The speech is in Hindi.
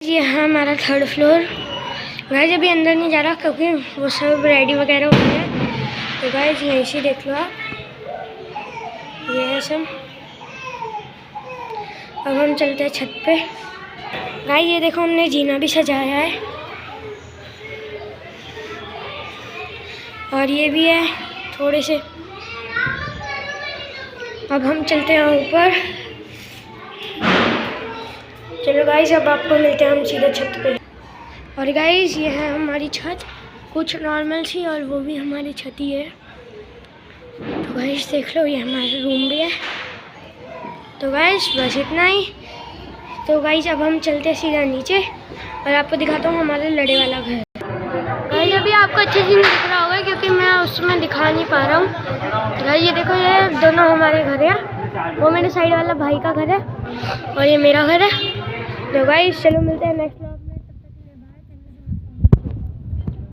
ये है हमारा 3rd फ्लोर। गाइस अभी अंदर नहीं जा रहा क्योंकि वो सब रेडी वगैरह हो गया है। तो गाइस यहीं से देख लो आप, ये है सब। अब हम चलते हैं छत पे। गाइस ये देखो हमने जीना भी सजाया है और ये भी है थोड़े से। अब हम चलते हैं ऊपर। चलो गाइस अब आपको मिलते हैं हम सीधे छत पे। और गाइस ये है हमारी छत, कुछ नॉर्मल सी और वो भी हमारी छत ही है। तो गाइस देख लो, ये हमारा रूम भी है। तो गाइस बस इतना ही। तो गाइस अब हम चलते हैं सीधा नीचे और आपको दिखाता हूँ हमारे लड़े वाला घर। गाइस अभी आपको अच्छे से नहीं दिख रहा होगा क्योंकि मैं उसमें दिखा नहीं पा रहा हूँ। गाइस ये देखो, ये दोनों हमारे घर है। वो मेरे साइड वाला भाई का घर है और ये मेरा घर है। तो गाइस चलो मिलते हैं नेक्स्ट।